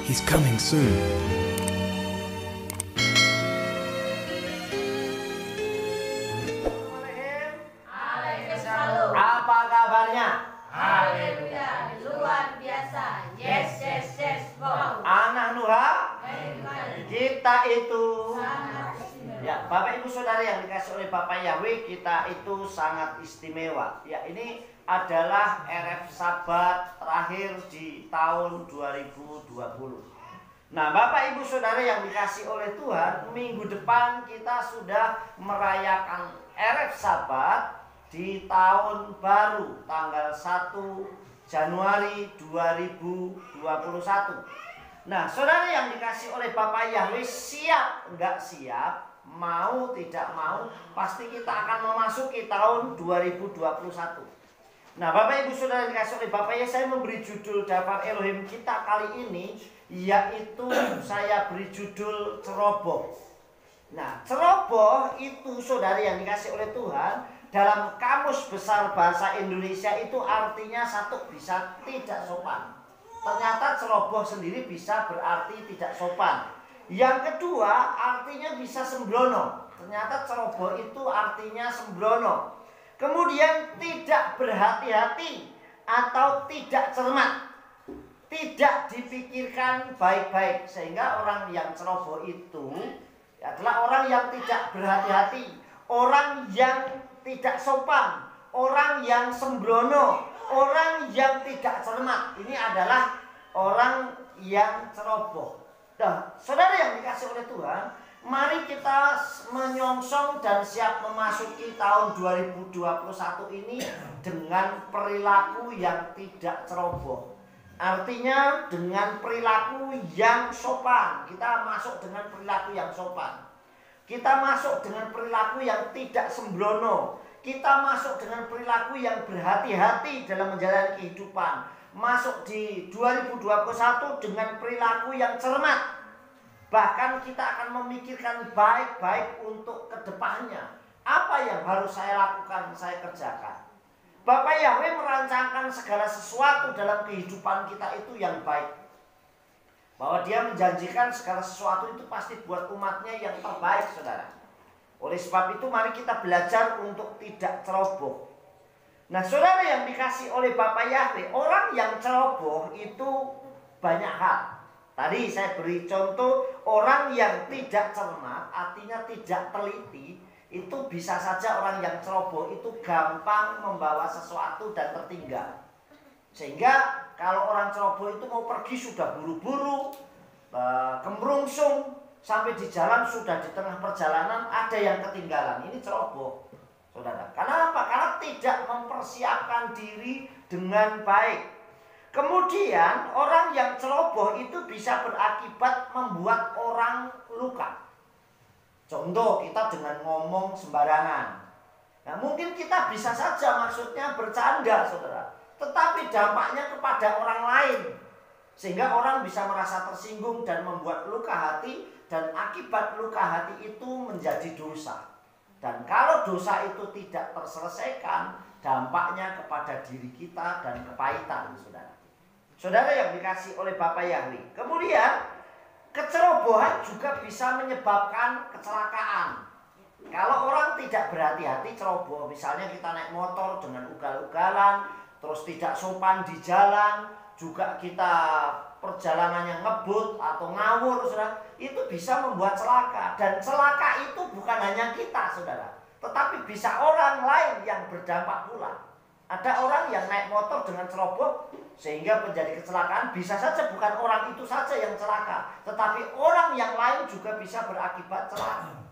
He's coming soon. Apa kabarnya? Haleluya, luar biasa. Yes, yes, yes, wow. Anak Nuha, kita itu Sangat istimewa. ya, Bapak Ibu Saudara yang dikasih oleh Bapak Yahweh, kita itu sangat istimewa. Ya, ini adalah RF Sabat terakhir di tahun 2020. Nah, Bapak Ibu Saudara yang dikasih oleh Tuhan, minggu depan kita sudah merayakan RF Sabat di tahun baru tanggal 1 Januari 2021. Nah, saudara yang dikasih oleh Bapak Yahweh, siap enggak siap, mau tidak mau, pasti kita akan memasuki tahun 2021. Nah, Bapak Ibu Saudara yang dikasih oleh Bapak Yahweh, saya memberi judul daftar Elohim kita kali ini, yaitu saya beri judul ceroboh. Nah, ceroboh itu saudara yang dikasih oleh Tuhan, dalam Kamus Besar Bahasa Indonesia itu artinya satu, bisa tidak sopan. Ternyata ceroboh sendiri bisa berarti tidak sopan. Yang kedua artinya bisa sembrono. Ternyata ceroboh itu artinya sembrono. Kemudian tidak berhati-hati atau tidak cermat. Tidak dipikirkan baik-baik. Sehingga orang yang ceroboh itu adalah orang yang tidak berhati-hati, orang yang tidak sopan, orang yang sembrono, orang yang tidak cermat. Ini adalah orang yang ceroboh. Nah, saudara yang dikasih oleh Tuhan, mari kita menyongsong dan siap memasuki tahun 2021 ini dengan perilaku yang tidak ceroboh. Artinya dengan perilaku yang sopan. Kita masuk dengan perilaku yang sopan. Kita masuk dengan perilaku yang tidak sembrono. Kita masuk dengan perilaku yang berhati-hati dalam menjalani kehidupan. Masuk di 2021 dengan perilaku yang cermat. Bahkan kita akan memikirkan baik-baik untuk kedepannya. Apa yang harus saya lakukan, saya kerjakan. Bapak Yahweh merancangkan segala sesuatu dalam kehidupan kita itu yang baik. Bahwa dia menjanjikan segala sesuatu itu pasti buat umatnya yang terbaik, saudara. Oleh sebab itu mari kita belajar untuk tidak ceroboh. Nah, saudara yang dikasih oleh Bapak Yahweh, orang yang ceroboh itu banyak hal. Tadi saya beri contoh, orang yang tidak cermat, artinya tidak teliti, itu bisa saja orang yang ceroboh itu gampang membawa sesuatu dan tertinggal. Sehingga kalau orang ceroboh itu mau pergi sudah buru-buru, kemerungsung, sampai di jalan sudah di tengah perjalanan ada yang ketinggalan. Ini ceroboh, saudara. Kenapa? Karena tidak mempersiapkan diri dengan baik. Kemudian orang yang ceroboh itu bisa berakibat membuat orang luka. Contoh, kita dengan ngomong sembarangan. Nah, mungkin kita bisa saja maksudnya bercanda, saudara, tetapi dampaknya kepada orang lain, sehingga orang bisa merasa tersinggung dan membuat luka hati, dan akibat luka hati itu menjadi dosa. Dan kalau dosa itu tidak terselesaikan, dampaknya kepada diri kita dan kepahitan, saudara. Saudara yang dikasih oleh Bapak Yahweh. Kemudian kecerobohan juga bisa menyebabkan kecelakaan. Kalau orang tidak berhati-hati ceroboh, misalnya kita naik motor dengan ugal-ugalan, terus tidak sopan di jalan, juga kita perjalanannya ngebut atau ngawur, saudara, itu bisa membuat celaka. Dan celaka itu bukan hanya kita, saudara, tetapi bisa orang lain yang berdampak pula. Ada orang yang naik motor dengan ceroboh sehingga menjadi kecelakaan, bisa saja bukan orang itu saja yang celaka, tetapi orang yang lain juga bisa berakibat celaka.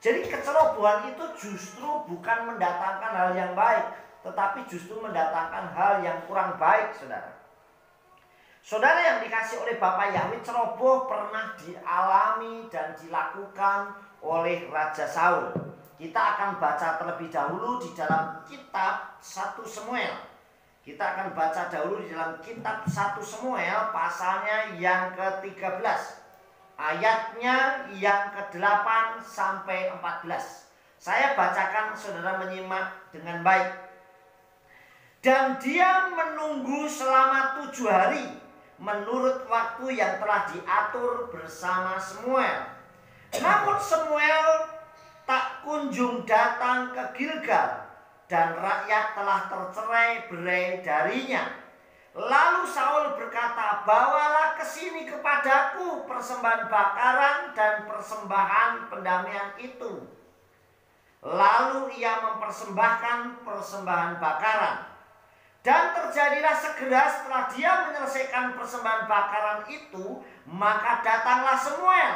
Jadi kecerobohan itu justru bukan mendatangkan hal yang baik, tetapi justru mendatangkan hal yang kurang baik, saudara. Saudara yang dikasih oleh Bapak Yahweh, ceroboh pernah dialami dan dilakukan oleh Raja Saul. Kita akan baca terlebih dahulu di dalam kitab 1 Samuel. Kita akan baca dahulu di dalam kitab 1 Samuel pasalnya yang ke-13. Ayatnya yang ke-8 sampai 14. Saya bacakan, saudara menyimak dengan baik. Dan dia menunggu selama 7 hari menurut waktu yang telah diatur bersama Samuel. Namun Samuel tak kunjung datang ke Gilgal, dan rakyat telah tercerai-berai darinya. Lalu Saul berkata, "Bawalah ke sini kepadaku persembahan bakaran dan persembahan pendamaian itu." Lalu ia mempersembahkan persembahan bakaran. Dan terjadilah segera setelah dia menyelesaikan persembahan bakaran itu, maka datanglah Samuel.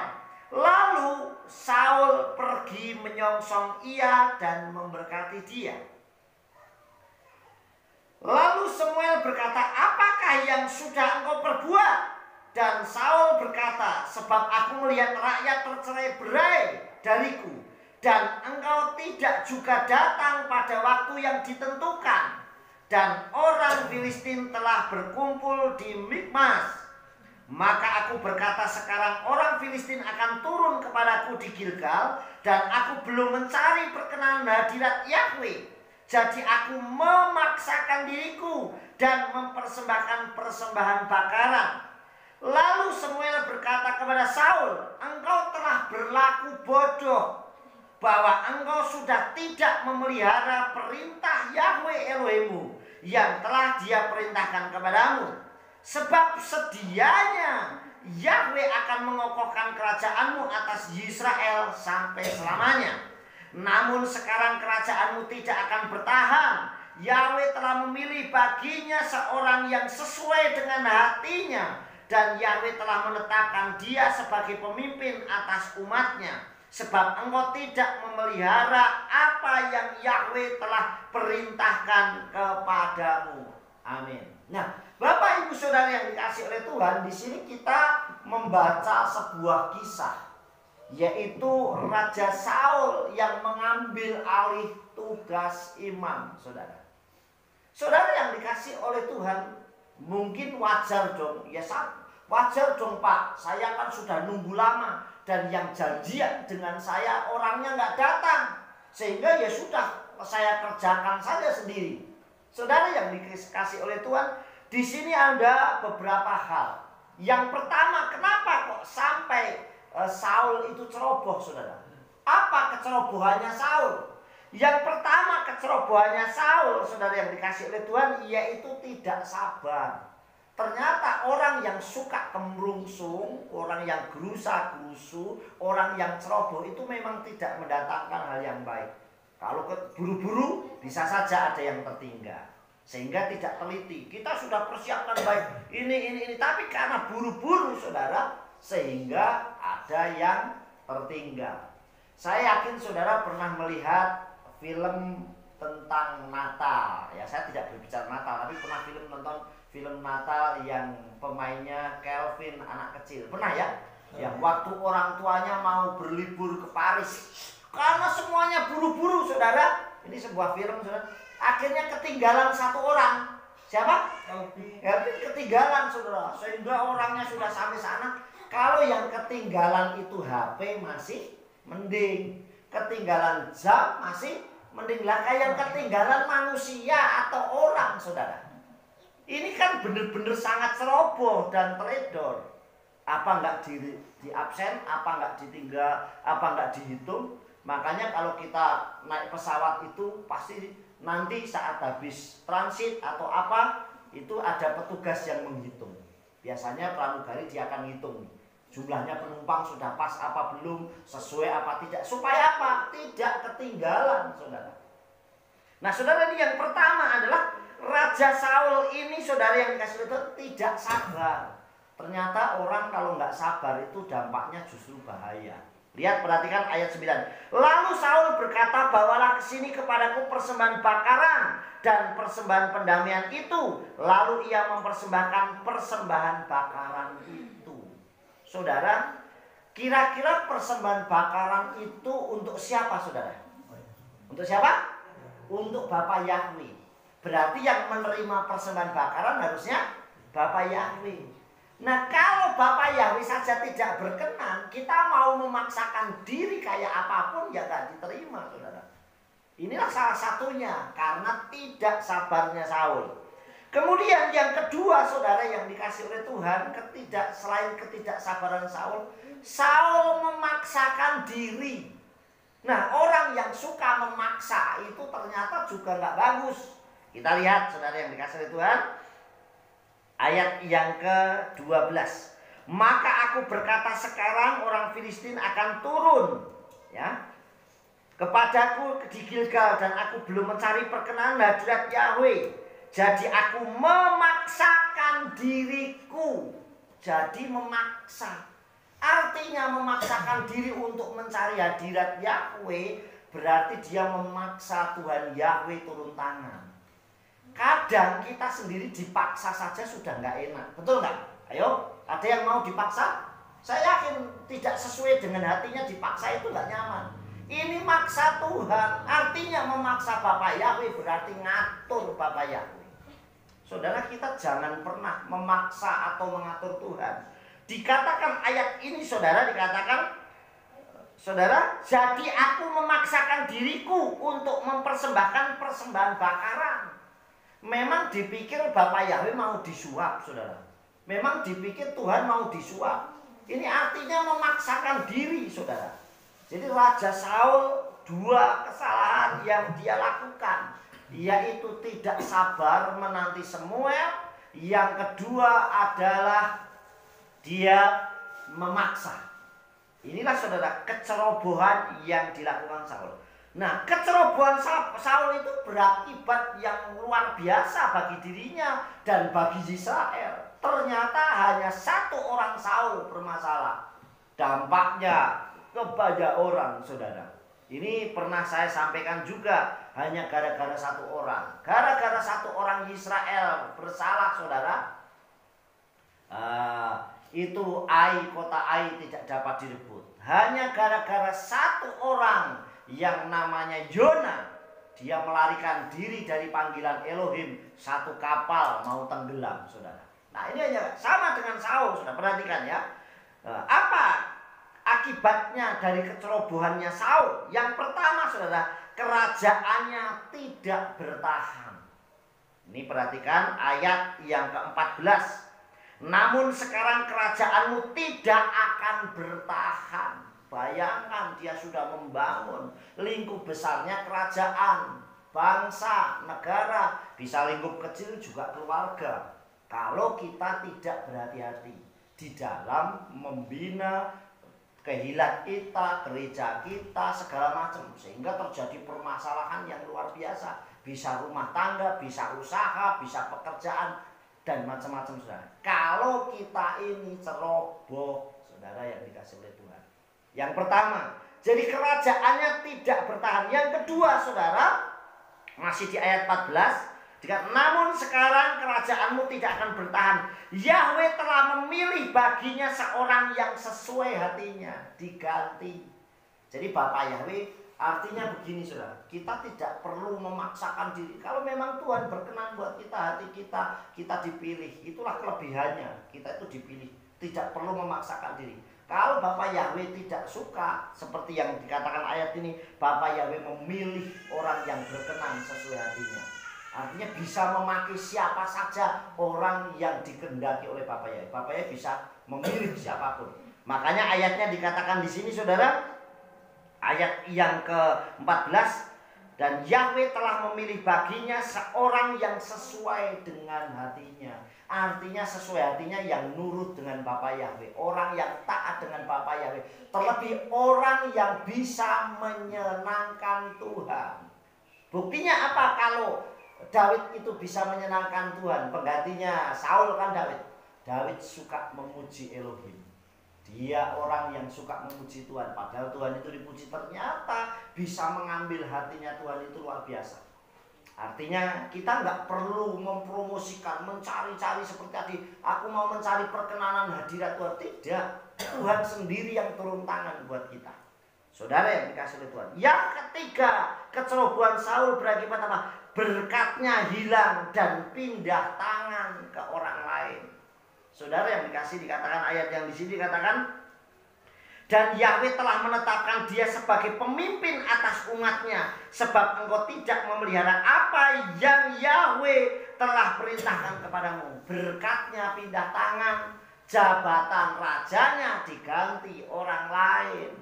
Lalu Saul pergi menyongsong ia dan memberkati dia. Lalu Samuel berkata, "Apakah yang sudah engkau perbuat?" Dan Saul berkata, "Sebab aku melihat rakyat tercerai-berai dariku, dan engkau tidak juga datang pada waktu yang ditentukan, dan orang Filistin telah berkumpul di Mikmas. Maka aku berkata, sekarang orang Filistin akan turun kepadaku di Gilgal, dan aku belum mencari perkenan hadirat Yahweh. Jadi aku memaksakan diriku dan mempersembahkan persembahan bakaran." Lalu Samuel berkata kepada Saul, "Engkau telah berlaku bodoh, bahwa engkau sudah tidak memelihara perintah Yahweh Elohimmu yang telah Dia perintahkan kepadamu. Sebab sedianya Yahweh akan mengokohkan kerajaanmu atas Israel sampai selamanya. Namun sekarang kerajaanmu tidak akan bertahan. Yahweh telah memilih baginya seorang yang sesuai dengan hatinya, dan Yahweh telah menetapkan dia sebagai pemimpin atas umatnya. Sebab engkau tidak memelihara apa yang Yahweh telah perintahkan kepadamu." Amin. Nah, Bapak Ibu Saudara yang dikasihi oleh Tuhan, di sini kita membaca sebuah kisah, yaitu Raja Saul yang mengambil alih tugas imam, saudara. Saudara yang dikasihi oleh Tuhan, mungkin wajar dong, ya wajar dong Pak, saya kan sudah nunggu lama, dan yang janjian dengan saya orangnya nggak datang, sehingga ya sudah saya kerjakan saja sendiri. Saudara yang dikasihi oleh Tuhan, di sini ada beberapa hal. Yang pertama, kenapa kok sampai Saul itu ceroboh, saudara? Apa kecerobohannya Saul? Yang pertama kecerobohannya Saul, saudara yang dikasihi oleh Tuhan, yaitu tidak sabar. Ternyata orang yang suka kemrungsung, orang yang gerusa-gerusu, orang yang ceroboh itu memang tidak mendatangkan hal yang baik. Kalau buru-buru bisa saja ada yang tertinggal, sehingga tidak teliti. Kita sudah persiapkan baik ini, tapi karena buru-buru, saudara, sehingga ada yang tertinggal. Saya yakin saudara pernah melihat film tentang Natal. Ya, saya tidak berbicara Natal, tapi pernah nonton film Natal yang pemainnya Kelvin, anak kecil. Pernah ya? Yang waktu orang tuanya mau berlibur ke Paris, karena semuanya buru-buru, saudara. Ini sebuah film, saudara. Akhirnya ketinggalan satu orang. Siapa? Kelvin ketinggalan, saudara. Sehingga orangnya sudah sampai sana. Kalau yang ketinggalan itu HP masih mending, ketinggalan jam masih mending. Lah yang ketinggalan manusia atau orang, saudara. Ini kan benar-benar sangat ceroboh dan teledor. Apa nggak di absen, apa nggak ditinggal, apa nggak dihitung. Makanya kalau kita naik pesawat itu pasti nanti saat habis transit atau apa, itu ada petugas yang menghitung. Biasanya pramugari dia akan hitung jumlahnya penumpang sudah pas apa belum, sesuai apa tidak, supaya apa? Tidak ketinggalan, saudara. Nah, saudara, ini yang pertama adalah Raja Saul ini, saudara yang dikasih itu, tidak sabar. Ternyata orang kalau nggak sabar itu dampaknya justru bahaya. Lihat, perhatikan ayat 9. Lalu Saul berkata, "Bawalah ke sini kepadaku persembahan bakaran dan persembahan pendamaian itu." Lalu ia mempersembahkan persembahan bakaran itu. Saudara, kira-kira persembahan bakaran itu untuk siapa, saudara? Untuk siapa? Untuk Bapak Yahweh. Berarti yang menerima persembahan bakaran harusnya Bapak Yahweh. Nah, kalau Bapak Yahweh saja tidak berkenan, kita mau memaksakan diri kayak apapun ya gak diterima, saudara. Inilah salah satunya karena tidak sabarnya Saul. Kemudian yang kedua, saudara yang dikasih oleh Tuhan, selain ketidaksabaran Saul, Saul memaksakan diri. Nah, orang yang suka memaksa itu ternyata juga nggak bagus. Kita lihat, saudara yang dikasih oleh Tuhan, ayat yang ke-12. Maka aku berkata, sekarang orang Filistin akan turun, ya, kepadaku di Gilgal, dan aku belum mencari perkenan hadirat Yahweh. Jadi aku memaksakan diriku. Jadi memaksa. Artinya memaksakan diri untuk mencari hadirat Yahweh berarti dia memaksa Tuhan Yahweh turun tangan. Kadang kita sendiri dipaksa saja sudah nggak enak, betul nggak? Ayo, ada yang mau dipaksa? Saya yakin tidak sesuai dengan hatinya dipaksa itu nggak nyaman. Ini maksa Tuhan, artinya memaksa Bapak Yahweh berarti ngatur Bapak Yahweh. Saudara, kita jangan pernah memaksa atau mengatur Tuhan. Dikatakan ayat ini, saudara, dikatakan, saudara, jadi aku memaksakan diriku untuk mempersembahkan persembahan bakaran. Memang dipikir Bapak Yahweh mau disuap, saudara. Memang dipikir Tuhan mau disuap. Ini artinya memaksakan diri, saudara. Jadi Raja Saul, dua kesalahan yang dia lakukan, yaitu tidak sabar menanti Samuel. Yang kedua adalah dia memaksa. Inilah, saudara, kecerobohan yang dilakukan Saul. Nah, kecerobohan Saul itu berakibat yang luar biasa bagi dirinya dan bagi Israel. Ternyata hanya satu orang Saul bermasalah. Dampaknya kepada orang, saudara. Ini pernah saya sampaikan juga, hanya gara-gara satu orang. Gara-gara satu orang Israel bersalah, saudara. Itu kota Ai tidak dapat direbut. Hanya gara-gara satu orang yang namanya Yona, dia melarikan diri dari panggilan Elohim, satu kapal mau tenggelam, saudara. Nah, ini hanya sama dengan Saul, saudara, perhatikan ya. Apa akibatnya dari kecerobohannya Saul? Yang pertama, saudara, kerajaannya tidak bertahan. Ini perhatikan ayat yang ke-14. Namun sekarang kerajaanmu tidak akan bertahan. Bayangkan, dia sudah membangun lingkup besarnya kerajaan, bangsa, negara, bisa lingkup kecil juga keluarga. Kalau kita tidak berhati-hati di dalam membina kehilat kita, gereja kita, segala macam, sehingga terjadi permasalahan yang luar biasa. Bisa rumah tangga, bisa usaha, bisa pekerjaan, dan macam-macam, saudara. Kalau kita ini ceroboh, saudara yang dikasih oleh Tuhan. Yang pertama, jadi kerajaannya tidak bertahan. Yang kedua, saudara, masih di ayat 14, namun sekarang kerajaanmu tidak akan bertahan. Yahweh telah memilih baginya seorang yang sesuai hatinya, diganti. Jadi Bapak Yahweh artinya begini, saudara, kita tidak perlu memaksakan diri. Kalau memang Tuhan berkenan buat kita, hati kita dipilih. Itulah kelebihannya, kita itu dipilih, tidak perlu memaksakan diri. Kalau Bapak Yahweh tidak suka, seperti yang dikatakan ayat ini, Bapak Yahweh memilih orang yang berkenan sesuai hatinya. Artinya bisa memakai siapa saja orang yang dikehendaki oleh Bapak Yahweh. Bapak Yahweh bisa memilih siapapun. Makanya ayatnya dikatakan di sini, saudara, ayat yang ke-14, dan Yahweh telah memilih baginya seorang yang sesuai dengan hatinya. Artinya sesuai hatinya yang nurut dengan Bapak Yahweh, orang yang taat dengan Bapak Yahweh, terlebih orang yang bisa menyenangkan Tuhan. Buktinya apa kalau Daud itu bisa menyenangkan Tuhan? Penggantinya Saul kan Daud. Daud suka memuji Elohim. Dia orang yang suka memuji Tuhan, padahal Tuhan itu dipuji, ternyata bisa mengambil hatinya Tuhan itu luar biasa. Artinya kita nggak perlu mempromosikan, mencari-cari seperti tadi, aku mau mencari perkenanan hadirat Tuhan. Tidak, Tuhan sendiri yang turun tangan buat kita, saudara yang dikasih oleh Tuhan. Yang ketiga, kecerobohan Saul berakibat apa? Berkatnya hilang dan pindah tangan ke orang lain. Saudara yang dikasih, dikatakan ayat yang di sini dikatakan, Dan Yahweh telah menetapkan dia sebagai pemimpin atas umatnya. Sebab engkau tidak memelihara apa yang Yahweh telah perintahkan kepadamu. Berkatnya pindah tangan, jabatan rajanya diganti orang lain.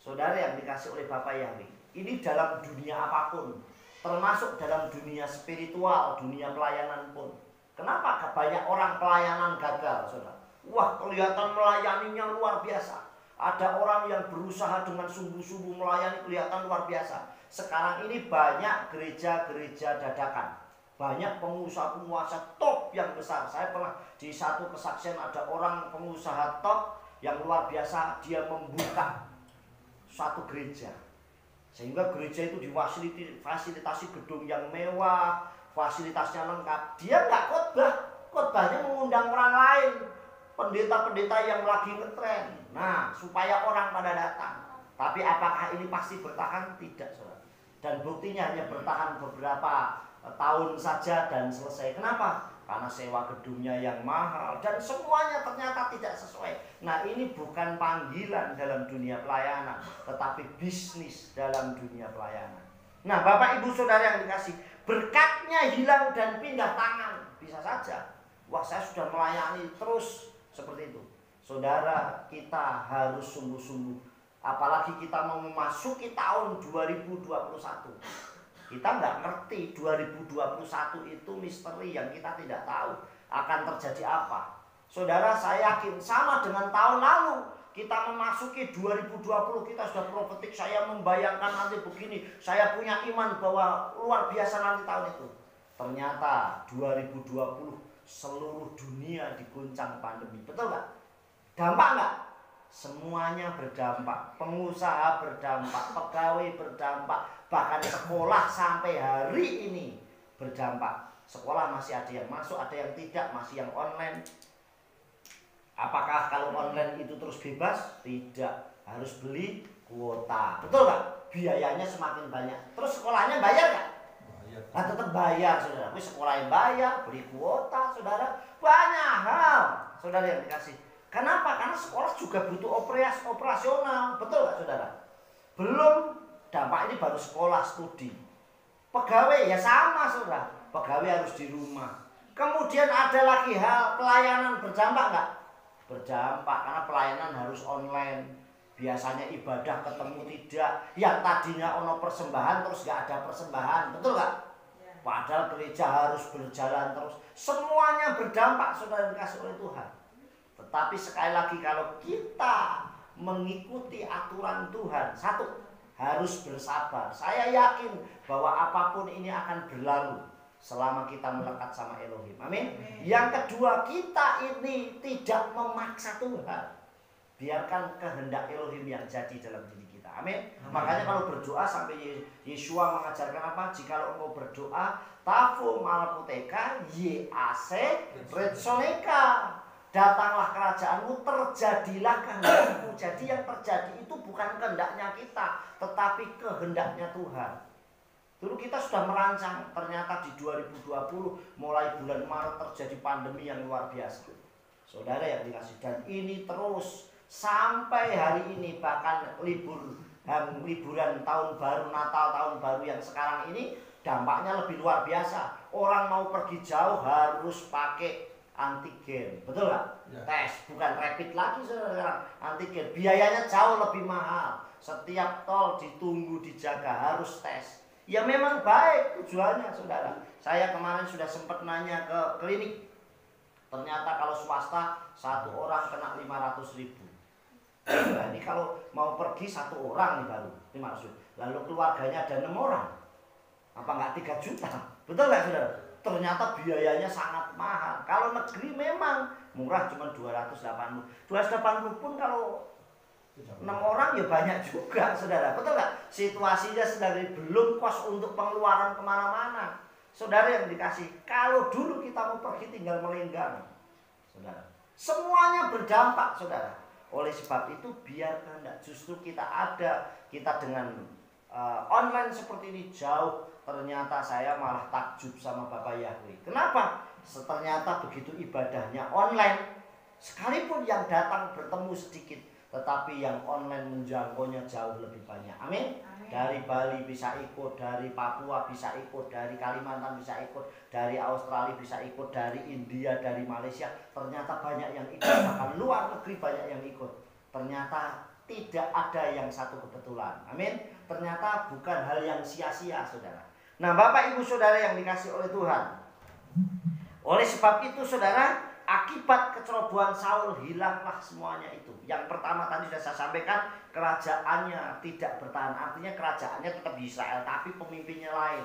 Saudara yang dikasih oleh Bapa Yahweh, ini dalam dunia apapun, termasuk dalam dunia spiritual, dunia pelayanan pun. Kenapa banyak orang pelayanan gagal, saudara? Wah, kelihatan melayaninya luar biasa. Ada orang yang berusaha dengan sungguh-sungguh melayani, kelihatan luar biasa. Sekarang ini banyak gereja-gereja dadakan. Banyak pengusaha-pengusaha top yang besar. Saya pernah di satu kesaksian ada orang pengusaha top yang luar biasa. Dia membuka satu gereja. Sehingga gereja itu difasilitasi gedung yang mewah, fasilitasnya lengkap. Dia nggak khotbah, khotbahnya mengundang orang lain. Pendeta-pendeta yang lagi ngetren. Nah, supaya orang pada datang. Tapi apakah ini pasti bertahan? Tidak, saudara. Dan buktinya hanya bertahan beberapa tahun saja dan selesai. Kenapa? Karena sewa gedungnya yang mahal dan semuanya ternyata tidak sesuai. Nah, ini bukan panggilan dalam dunia pelayanan, tetapi bisnis dalam dunia pelayanan. Nah, Bapak Ibu Saudara yang dikasih, berkatnya hilang dan pindah tangan. Bisa saja. Wah, saya sudah melayani terus. Seperti itu. Saudara, kita harus sungguh-sungguh. Apalagi kita mau memasuki tahun 2021. Kita nggak ngerti 2021 itu misteri yang kita tidak tahu akan terjadi apa. Saudara, saya yakin sama dengan tahun lalu. Kita memasuki 2020, kita sudah profetik. Saya membayangkan nanti begini. Saya punya iman bahwa luar biasa nanti tahun itu. Ternyata 2020 seluruh dunia diguncang pandemi. Betul nggak? Dampak nggak? Semuanya berdampak. Pengusaha berdampak, pegawai berdampak, bahkan sekolah sampai hari ini berdampak. Sekolah masih ada yang masuk, ada yang tidak, masih yang online. Apakah kalau online itu terus bebas? Tidak. Harus beli kuota. Betul nggak? Biayanya semakin banyak. Terus sekolahnya bayar nggak? Nah, tetap bayar, saudara. Tapi sekolah yang bayar, beli kuota, saudara. Banyak hal, saudara yang dikasih. Kenapa? Karena sekolah juga butuh operasional. Betul nggak, saudara? Belum dampak ini baru sekolah, studi. Pegawai ya sama, saudara. Pegawai harus di rumah. Kemudian ada lagi hal pelayanan berdampak nggak? Berdampak karena pelayanan harus online. Biasanya ibadah ketemu tidak. Yang tadinya ono persembahan terus nggak ada persembahan. Betul nggak? Padahal gereja harus berjalan terus. Semuanya berdampak, saudara dikasih oleh Tuhan. Tetapi sekali lagi kalau kita mengikuti aturan Tuhan, satu, harus bersabar. Saya yakin bahwa apapun ini akan berlalu selama kita melekat sama Elohim. Amin. Yang kedua, kita ini tidak memaksa Tuhan. Biarkan kehendak Elohim yang jadi dalam diri kita. Amin. Makanya kalau berdoa sampai Yeshua mengajarkan apa? Jikalau engkau berdoa, tafu malakuteka yase retsoneka. Datanglah kerajaanmu, terjadilah kehendakmu. Jadi yang terjadi itu bukan kehendaknya kita, tetapi kehendaknya Tuhan. Dulu kita sudah merancang, ternyata di 2020 mulai bulan Maret terjadi pandemi yang luar biasa. Saudara yang dikasih, dan ini terus sampai hari ini, bahkan liburan tahun baru, Natal tahun baru yang sekarang ini dampaknya lebih luar biasa. Orang mau pergi jauh harus pakai antigen, betul nggak? Ya. Tes, bukan rapid lagi saudara, antigen. Biayanya jauh lebih mahal. Setiap tol ditunggu, dijaga, harus tes. Ya memang baik tujuannya, saudara. Saya kemarin sudah sempat nanya ke klinik. Ternyata kalau swasta satu orang kena 500.000. Nah, ini kalau mau pergi satu orang nih baru 500.000. Lalu keluarganya ada 6 orang. Apa nggak 3 juta? Betul nggak, saudara? Ternyata biayanya sangat mahal. Kalau negeri memang murah, cuma 280. 280 pun kalau 6 orang ya banyak juga, saudara. Betul nggak? Situasinya sedang belum kos untuk pengeluaran kemana-mana. Saudara yang dikasih, kalau dulu kita mau pergi tinggal melenggang, saudara. Semuanya berdampak, saudara. Oleh sebab itu biarkan enggak, justru kita ada, kita dengan online seperti ini jauh. Ternyata saya malah takjub sama Bapak Yahweh. Kenapa? Ternyata begitu ibadahnya online, sekalipun yang datang bertemu sedikit, tetapi yang online menjangkaunya jauh lebih banyak. Amin. Dari Bali bisa ikut, dari Papua bisa ikut, dari Kalimantan bisa ikut, dari Australia bisa ikut, dari India, dari Malaysia. Ternyata banyak yang ikut, bahkan luar negeri banyak yang ikut. Ternyata tidak ada yang satu kebetulan. Amin. Ternyata bukan hal yang sia-sia, saudara. Nah, Bapak Ibu Saudara yang dikasih oleh Tuhan, oleh sebab itu saudara, akibat kecerobohan Saul hilanglah semuanya itu. Yang pertama tadi sudah saya sampaikan, kerajaannya tidak bertahan. Artinya kerajaannya tetap di Israel, tapi pemimpinnya lain.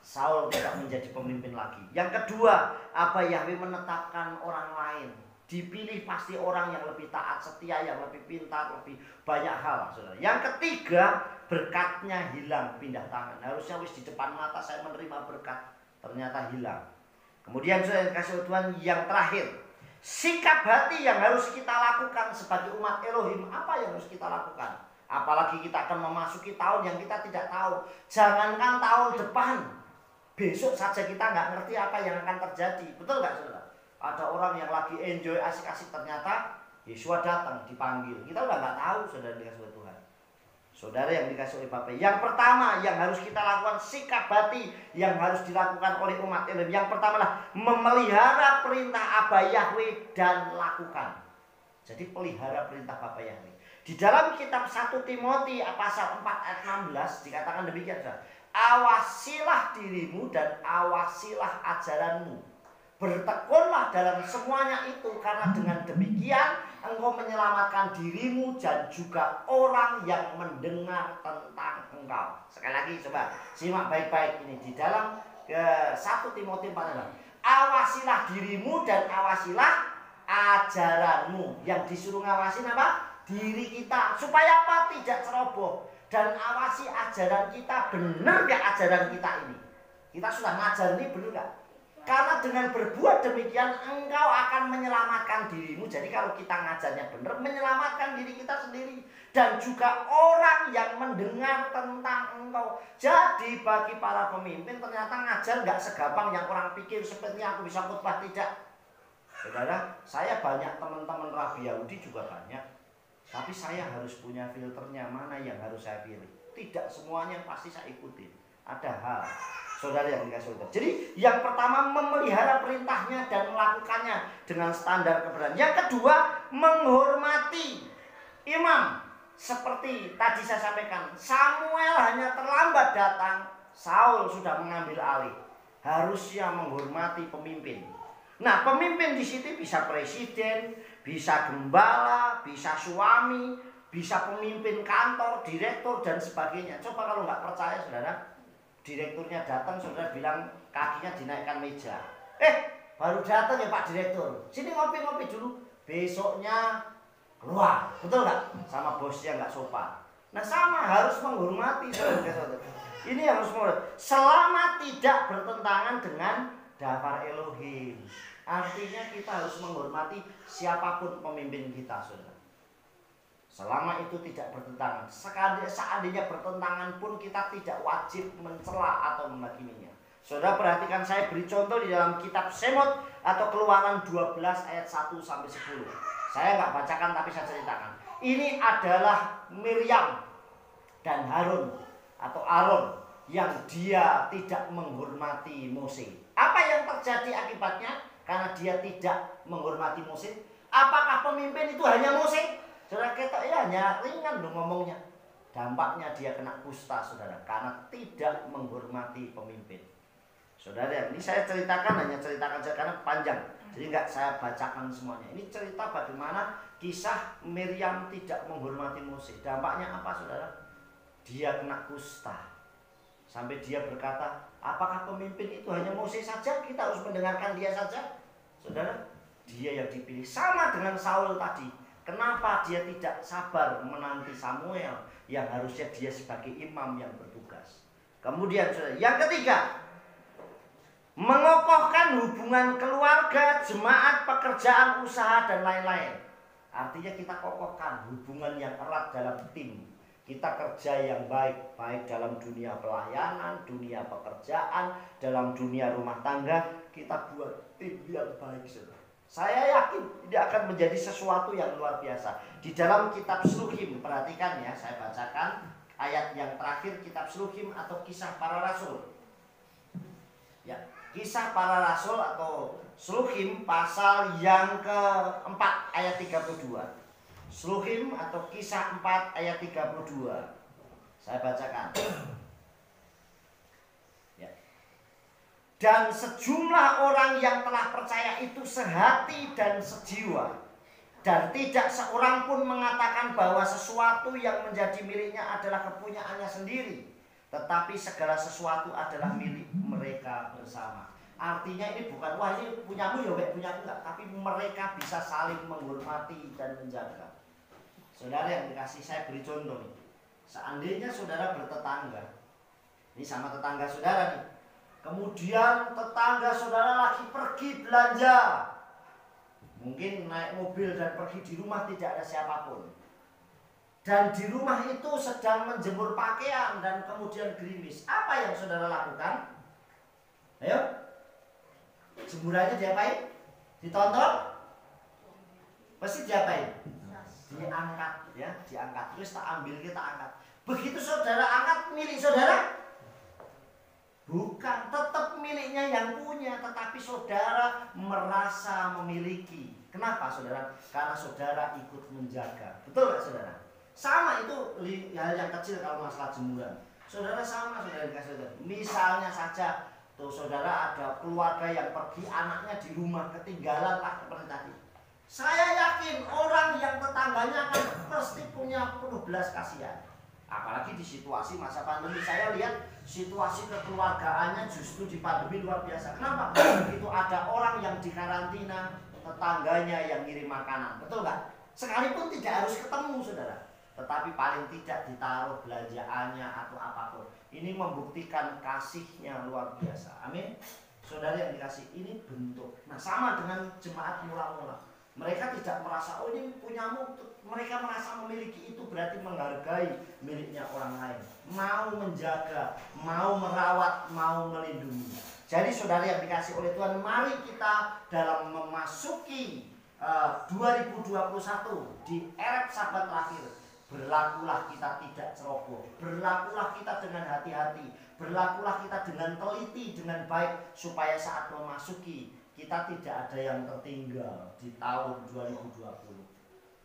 Saul tidak menjadi pemimpin lagi. Yang kedua, Abah Yahweh menetapkan orang lain. Dipilih pasti orang yang lebih taat, setia, yang lebih pintar, lebih banyak hal, saudara. Yang ketiga, berkatnya hilang, pindah tangan. Harusnya wis di depan mata saya menerima berkat, ternyata hilang. Kemudian saudara kasih Tuhan, yang terakhir, sikap hati yang harus kita lakukan sebagai umat Elohim. Apa yang harus kita lakukan? Apalagi kita akan memasuki tahun yang kita tidak tahu. Jangankan tahun depan, besok saja kita nggak ngerti apa yang akan terjadi. Betul nggak saudara? Ada orang yang lagi enjoy asik-asik, ternyata Yesua datang dipanggil. Kita udah nggak tahu, saudara dikasih oleh Tuhan. Saudara yang dikasih oleh Bapak. Yang pertama yang harus kita lakukan, sikap hati yang harus dilakukan oleh umat Elohim. Yang pertama lah memelihara perintah Abah Yahweh dan lakukan. Jadi pelihara perintah Bapak Yahweh. Di dalam kitab 1 Timotius pasal 4 ayat 16 dikatakan demikian, saudara. Awasilah dirimu dan awasilah ajaranmu. Bertekunlah dalam semuanya itu, karena dengan demikian engkau menyelamatkan dirimu dan juga orang yang mendengar tentang engkau. Sekali lagi coba simak baik-baik ini di dalam 1 Timotius 4. Awasilah dirimu dan awasilah ajaranmu. Yang disuruh ngawasin apa? Diri kita. Supaya apa? Tidak ceroboh. Dan awasi ajaran kita, benar gak ajaran kita ini? Kita sudah ngajar ini, benar gak? Karena dengan berbuat demikian engkau akan menyelamatkan dirimu. Jadi kalau kita ngajarnya benar, menyelamatkan diri kita sendiri dan juga orang yang mendengar tentang engkau. Jadi bagi para pemimpin ternyata ngajar nggak segampang yang orang pikir. Sepertinya aku bisa khotbah, tidak. Saudara, saya banyak teman-teman Rabi Yahudi juga banyak. Tapi saya harus punya filternya, mana yang harus saya pilih. Tidak semuanya pasti saya ikutin. Ada hal, saudara yang dikasih Allah. Jadi yang pertama memelihara perintahnya dan melakukannya dengan standar kebenaran. Yang kedua menghormati imam. Seperti tadi saya sampaikan, Samuel hanya terlambat datang, Saul sudah mengambil alih. Harusnya menghormati pemimpin. Nah, pemimpin di situ bisa presiden, bisa gembala, bisa suami, bisa pemimpin kantor, direktur dan sebagainya. Coba kalau nggak percaya, saudara. Direkturnya datang, saudara bilang kakinya dinaikkan meja. Baru datang ya Pak Direktur, sini ngopi-ngopi dulu. Besoknya keluar, betul nggak? Sama bosnya nggak sopan. Nah sama, harus menghormati, saudara. Ini harus menghormati. Selama tidak bertentangan dengan daftar Elohim. Artinya kita harus menghormati siapapun pemimpin kita, saudara. Selama itu tidak bertentangan. Seandainya bertentangan pun kita tidak wajib mencela atau menghakiminya. Saudara perhatikan, saya beri contoh di dalam kitab Semot atau Keluaran 12 ayat 1-10. Saya nggak bacakan tapi saya ceritakan. Ini adalah Miriam dan Harun atau Aaron yang dia tidak menghormati Mose. Apa yang terjadi akibatnya? Karena dia tidak menghormati Mose. Apakah pemimpin itu hanya Mose? Saudara, kita ya hanya ringan dong ngomongnya. Dampaknya dia kena kusta, saudara, karena tidak menghormati pemimpin. Saudara, ini saya ceritakan, hanya ceritakan saja karena panjang. Jadi nggak saya bacakan semuanya. Ini cerita bagaimana kisah Miriam tidak menghormati Mose. Dampaknya apa, saudara? Dia kena kusta. Sampai dia berkata, apakah pemimpin itu hanya Mose saja? Kita harus mendengarkan dia saja. Saudara, dia yang dipilih. Sama dengan Saul tadi. Kenapa dia tidak sabar menanti Samuel yang harusnya dia sebagai imam yang bertugas. Kemudian saudara, yang ketiga, mengokohkan hubungan keluarga, jemaat, pekerjaan, usaha, dan lain-lain. Artinya kita kokohkan hubungan yang erat dalam tim. Kita kerja yang baik, baik dalam dunia pelayanan, dunia pekerjaan, dalam dunia rumah tangga. Kita buat tim yang baik, saudara. Saya yakin ini akan menjadi sesuatu yang luar biasa. Di dalam kitab Sluhim, perhatikan ya, saya bacakan ayat yang terakhir kitab Sluhim atau Kisah Para Rasul. Ya, Kisah Para Rasul atau Sluhim pasal yang keempat ayat 32. Sluhim atau Kisah 4 ayat 32. Saya bacakan. Dan sejumlah orang yang telah percaya itu sehati dan sejiwa, dan tidak seorang pun mengatakan bahwa sesuatu yang menjadi miliknya adalah kepunyaannya sendiri, tetapi segala sesuatu adalah milik mereka bersama. Artinya ini bukan, wah ini punyamu ya, punyaku enggak, tapi mereka bisa saling menghormati dan menjaga. Saudara yang dikasih, saya beri contoh nih. Seandainya saudara bertetangga, ini sama tetangga saudara nih, kemudian tetangga saudara lagi pergi belanja, mungkin naik mobil dan pergi, di rumah tidak ada siapapun, dan di rumah itu sedang menjemur pakaian dan kemudian gerimis. Apa yang saudara lakukan? Ayo, jemurannya diapain? Ditonton? Pasti diapain? Diangkat ya, diangkat. Terus tak ambil, kita angkat. Begitu saudara angkat, milik saudara? Bukan, tetap miliknya yang punya, tetapi saudara merasa memiliki. Kenapa saudara? Karena saudara ikut menjaga. Betul nggak saudara? Sama itu hal yang kecil kalau masalah jemuran. Saudara sama, saudara dikasih saudara. Misalnya saja, tuh saudara ada keluarga yang pergi, anaknya di rumah ketinggalan lah seperti tadi. Saya yakin orang yang tetangganya akan pasti punya penuh belas kasihan. Apalagi di situasi masa pandemi, saya lihat situasi kekeluargaannya justru di pandemi luar biasa. Kenapa? Begitu ada orang yang dikarantina, tetangganya yang ngirim makanan, betul nggak? Sekalipun tidak harus ketemu saudara, tetapi paling tidak ditaruh belanjaannya atau apapun. Ini membuktikan kasihnya luar biasa. Amin. Saudara yang dikasih, ini bentuk. Nah, sama dengan jemaat mula-mula. Mereka tidak merasa, oh ini punyamu. Mereka merasa memiliki, itu berarti menghargai miliknya orang lain, mau menjaga, mau merawat, mau melindungi. Jadi saudara yang dikasih oleh Tuhan, mari kita dalam memasuki 2021 di eret Sabat terakhir, berlakulah kita tidak ceroboh, berlakulah kita dengan hati-hati, berlakulah kita dengan teliti, dengan baik, supaya saat memasuki kita tidak ada yang tertinggal di tahun 2020.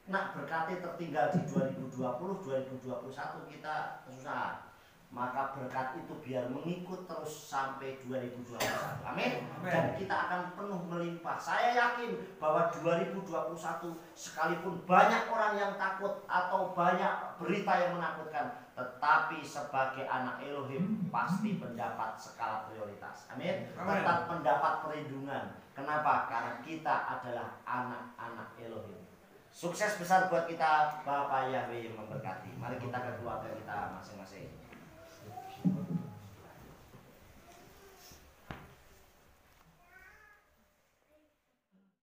Nah, berkatnya tertinggal di 2020, 2021 kita susah. Maka berkat itu biar mengikut terus sampai 2021. Amin. Dan kita akan penuh melimpah. Saya yakin bahwa 2021 sekalipun banyak orang yang takut atau banyak berita yang menakutkan, tetapi sebagai anak Elohim pasti mendapat skala prioritas. Amin. Tetap mendapat perlindungan. Kenapa? Karena kita adalah anak-anak Elohim. Sukses besar buat kita, Bapak Yahweh memberkati. Mari kita ke keluarga kita masing-masing.